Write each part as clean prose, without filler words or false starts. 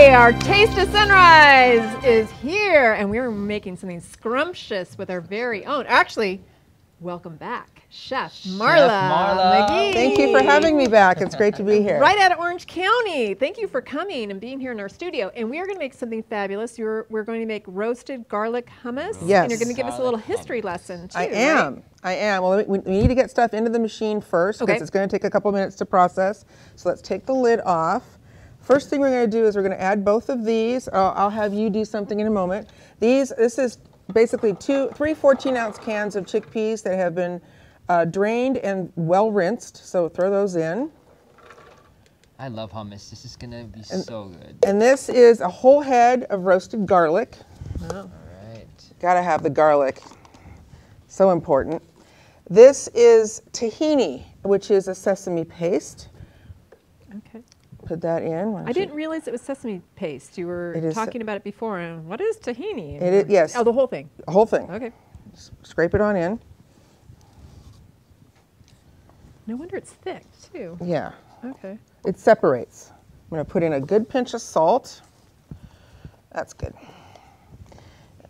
Our Taste of Sunrise is here, and we're making something scrumptious with our very own. Actually, welcome back, Chef Marla McGee. Thank you for having me back. It's great to be here. Right out of Orange County. Thank you for coming and being here in our studio. And we are going to make something fabulous. We're going to make roasted garlic hummus. Yes. And you're going to give us a little history lesson, too. I am. Well, we need to get stuff into the machine first because it's going to take a couple minutes to process. So let's take the lid off. First thing we're going to do is we're going to add both of these. I'll have you do something in a moment. This is basically three 14-ounce cans of chickpeas that have been drained and well rinsed. So throw those in. I love hummus. This is going to be so good. And this is a whole head of roasted garlic. Oh. All right. Got to have the garlic. So important. This is tahini, which is a sesame paste. Okay. Put that in. I didn't realize it was sesame paste. You were talking about it before. And what is tahini? It is, yes. Oh, the whole thing. The whole thing. Okay. Scrape it on in. No wonder it's thick, too. Yeah. Okay. It separates. I'm going to put in a good pinch of salt. That's good.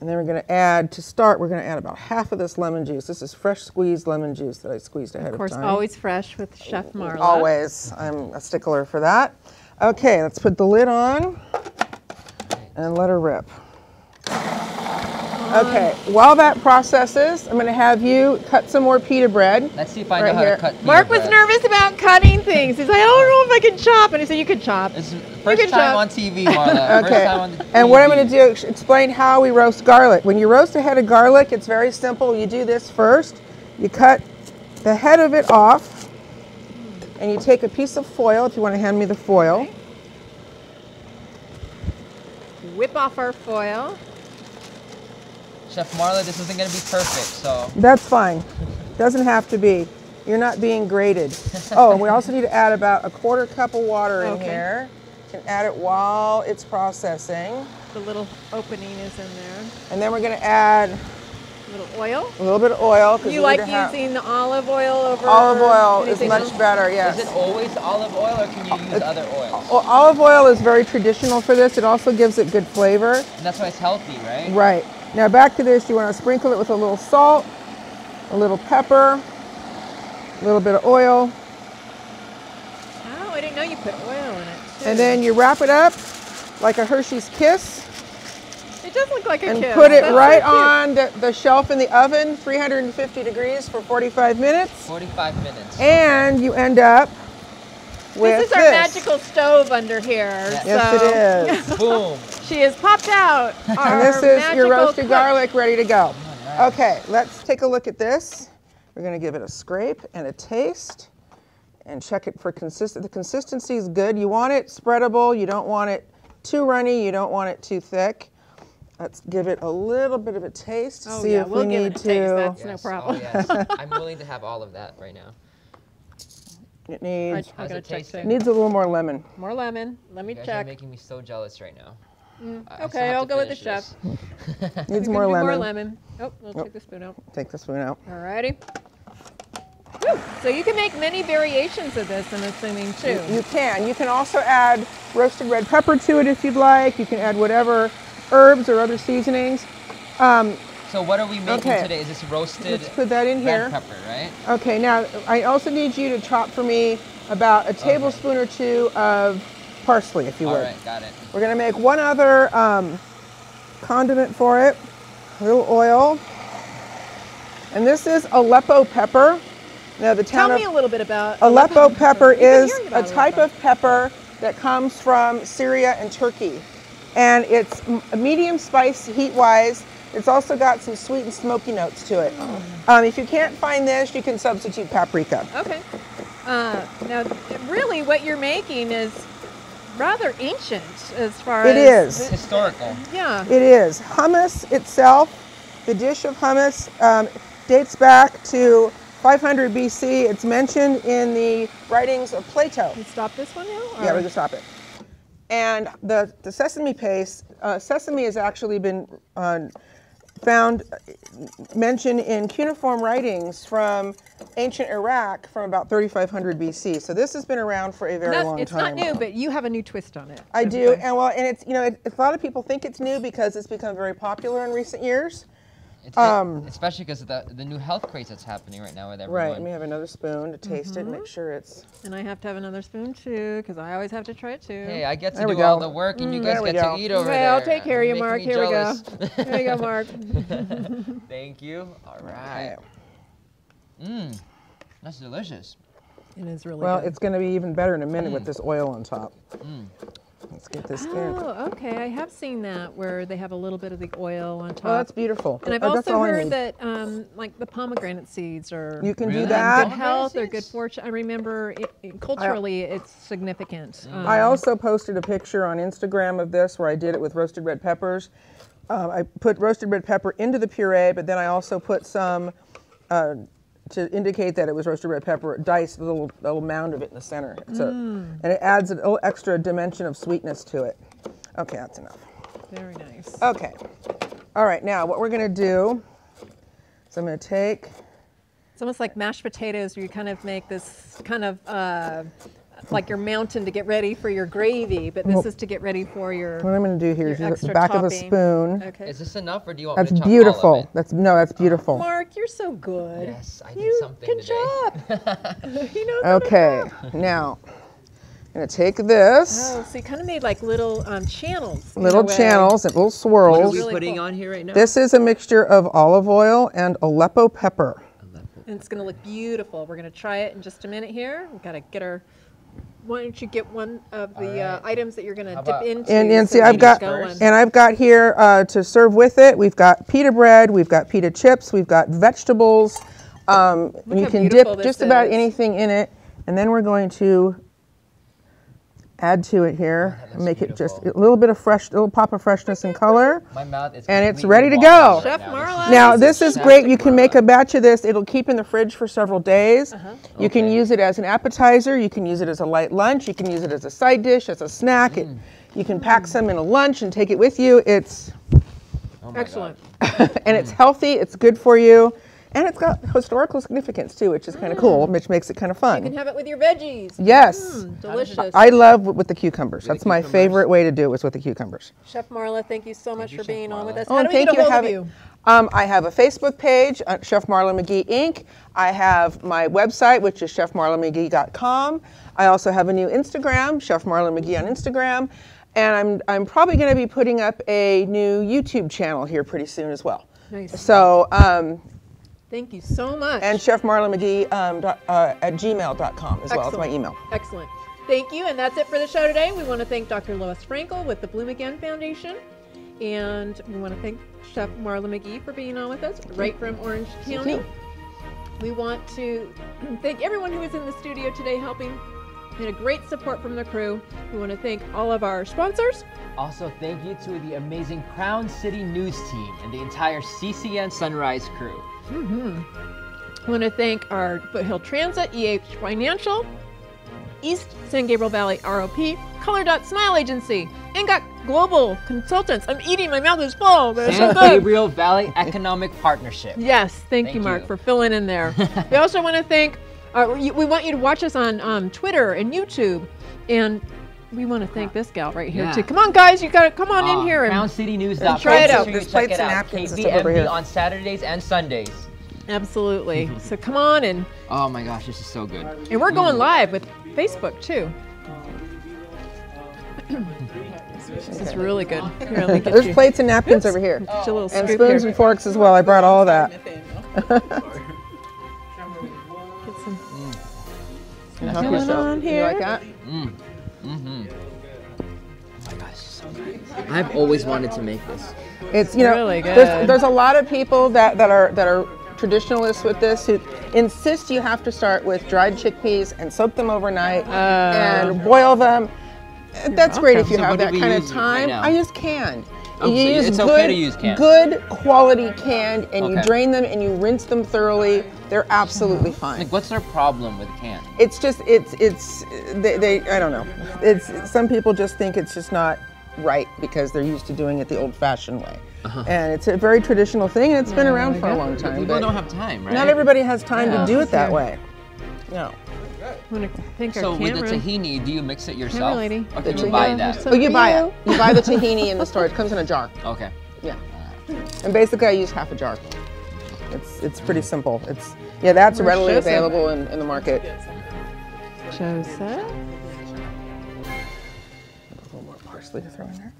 And then we're going to add, to start, we're going to add about half of this lemon juice. This is fresh squeezed lemon juice that I squeezed ahead of time. Of course, always fresh with Chef Marla. Always. I'm a stickler for that. Okay, let's put the lid on and let her rip. Okay, while that processes, I'm going to have you cut some more pita bread. Let's see if I know how to cut pita Mark bread. was nervous about cutting things. He's like, I don't know if I can chop. And he said, you can chop. It's first time on TV, Marla. Okay, First time on the TV. And what I'm going to do is explain how we roast garlic. When you roast a head of garlic, it's very simple. You do this first. You cut the head of it off, and you take a piece of foil, if you want to hand me the foil. Okay. Whip off our foil. Chef Marla, this isn't going to be perfect, so. That's fine. Doesn't have to be. You're not being grated. Oh, and we also need to add about a 1/4 cup of water in here. You can add it while it's processing. The little opening is in there. And then we're going to add A little oil. a little bit of oil. You like using the olive oil over Olive oil is anything much else? better, yes. Is it always olive oil or can you use other oils? Olive oil is very traditional for this. It also gives it good flavor. And that's why it's healthy, right? Right. Now back to this, you want to sprinkle it with a little salt, a little pepper, a little bit of oil. Oh, I didn't know you put oil in it, too. And then you wrap it up like a Hershey's Kiss. It does look like a And kiss. put it That's right so cute. on the shelf in the oven, 350 degrees for 45 minutes. 45 minutes. And you end up with This is our magical stove under here. Yes, it is. Boom. She has popped out. And this is your roasted cook. garlic ready to go. Oh, nice. Okay, let's take a look at this. We're going to give it a scrape and a taste and check it for consistency. The consistency is good. You want it spreadable. You don't want it too runny. You don't want it too thick. Let's give it a little bit of a taste. Oh, See yeah, if we'll we give need it a to. taste. That's no Yes. problem. Oh, yes. I'm willing to have all of that right now. It needs, I'm going to check too. needs a little more lemon. More lemon. Let me You guys check. are making me so jealous right now. I still Okay, have I'll to go with the finish chef. this. Needs We're more gonna do lemon. More lemon. Oh, we'll Nope. take the spoon out. Take the spoon out. Alrighty. Whew. So you can make many variations of this, I'm assuming, too. You can. You can also add roasted red pepper to it if you'd like. You can add whatever herbs or other seasonings. So what are we making today? Is this roasted Let's put that in here. red pepper, right? Okay, now I also need you to chop for me about a tablespoon or two of parsley, if you would. All right, got it. We're going to make one other condiment for it, a little oil. And this is Aleppo pepper. Now the town Tell me a little bit about Aleppo pepper We've been is hearing a about type Aleppo. of pepper that comes from Syria and Turkey. And it's a medium spice heat-wise. It's also got some sweet and smoky notes to it. If you can't find this, you can substitute paprika. Okay. Now, really, what you're making is rather ancient as far It as... is. Historical. Yeah. It is. Hummus itself, the dish of hummus, dates back to 500 BC. It's mentioned in the writings of Plato. Can you stop this one now? Yeah, or- we can stop it. And the sesame paste, sesame has actually been found mention in cuneiform writings from ancient Iraq from about 3500 BC. So this has been around for a very long time. It's not new, but you have a new twist on it. I do, and well, and it's, you know, a lot of people think it's new because it's become very popular in recent years. Especially because of the new health craze that's happening right now with everyone. Right, let me have another spoon to taste it, make sure it's... And I have to have another spoon too, because I always have to try it too. Hey, I get to do all the work and you guys get to eat over there. I'll take care of you, Mark. Here we go. Here you go, Mark. Thank you. All right. That's delicious. It is really well, good. it's going to be even better in a minute with this oil on top. Let's get this in. Oh, okay. I have seen that where they have a little bit of the oil on top. Oh, that's beautiful. And I've also heard that like the pomegranate seeds are you can do that. Good health, they're good fortune. I remember culturally it's significant. I also posted a picture on Instagram of this where I did it with roasted red peppers. I put roasted red pepper into the puree, but then I also put some to indicate that it was roasted red pepper, diced a little mound of it in the center. So, and it adds a little extra dimension of sweetness to it. Okay, that's enough. Very nice. Okay. All right, now what we're going to do is I'm going to take... It's almost like mashed potatoes where you kind of make this kind of like your mountain to get ready for your gravy, but this is to get ready for your What I'm going to do here is use the back topping. of a spoon. Okay. Is this enough or do you want me to That's chop beautiful. all of it? That's beautiful. Mark, you're so good. Yes, I did something good today. job. He knows Okay, now I'm going to take this. Oh, so you kind of made like little channels. Little channels and little What are swirls. we really putting cool. on here right now? This is a mixture of olive oil and Aleppo pepper. And it's going to look beautiful. We're going to try it in just a minute here. We've got to get our... Why don't you get one of the items that you're going to dip into? And so see, I've got going. and I've got here to serve with it. We've got pita bread, we've got pita chips, we've got vegetables. You how can beautiful dip just this about is. anything in it, and then we're going to add to it here, make it just a little bit of little pop of freshness and color. My mouth is And it's completely ready to watering go. right Chef now. Marla. Now this is great. You can Marla. make a batch of this. It'll keep in the fridge for several days. You can use it as an appetizer. You can use it as a light lunch. You can use it as a side dish, as a snack. You can pack some in a lunch and take it with you. It's Oh my Excellent. and it's healthy. It's good for you, and it's got historical significance too, which is kind of cool, which makes it kind of You fun. can have it with your veggies. Yes, Delicious. I love with the cucumbers. That's the my cucumbers. favorite way to do it, is with the cucumbers. Chef Marla, thank you so much for Chef being on Marla. with us. Oh, How do and we thank get a hold of having- you? I have a Facebook page, Chef Marla McGee Inc. I have my website, which is chefmarlamcgee.com. I also have a new Instagram, Chef Marla McGee on Instagram, and I'm probably going to be putting up a new YouTube channel here pretty soon as well. Nice. So, Thank you so much. and chefmarlamcgee at gmail.com as well. It's my email. Excellent. Thank you, and that's it for the show today. We want to thank Dr. Lois Frankel with the Bloom Again Foundation, and we want to thank Chef Marla McGee for being on with us, right from Orange County. We want to thank everyone who was in the studio today helping. We had a great support from the crew. We want to thank all of our sponsors. Also, thank you to the amazing Crown City News team and the entire CCN Sunrise crew. I want to thank our Foothill Transit, EH Financial, East San Gabriel Valley ROP, Color Dot Smile Agency, and got Global Consultants. I'm eating, my mouth is full, but it's so San good. Gabriel Valley Economic Partnership. Yes, thank you, Thank Mark, you. for filling in there. We also want to thank, we want you to watch us on Twitter and YouTube, and we want to thank this gal right here Yeah. too. Come on, guys, you got to come on in here and CrownCityNews.com. try it out. Make sure you There's check plates it and out. napkins and stuff over KVMB here. on Saturdays and Sundays. absolutely. So come on and Oh my gosh, this is so good. we're going live with Facebook too. This is really good. Here, let me get There's you. plates and napkins over here. Get you a little And scoop spoons here. and forks as well. I brought all of that. Get some Help going yourself. on You here. like that? I've always wanted to make this. It's really good. There's a lot of people that are traditionalists with this who insist you have to start with dried chickpeas and soak them overnight and boil them. That's great if you So have what do that we kind of use time. right now? I use canned. Oh, You so use it's good, okay to use canned. good quality canned, and you Okay. drain them and you rinse them thoroughly. They're absolutely fine. Like, what's their problem with canned? It's just they I don't know. It's some people just think it's just not right because they're used to doing it the old-fashioned way. And it's a very traditional thing, and it's been around for a long time. People don't have time, right? Not everybody has time to do it that way. No. I'm gonna think So our with the camera. tahini, do you mix it yourself? Camera lady. Okay, Did you you buy have that. some- Oh, you for buy you. it. You buy the tahini in the store. It comes in a jar. Okay. Yeah. And basically, I use half a jar. It's pretty simple. That's Where's readily Joseph? available in the market. Joseph. A little more parsley to throw in there.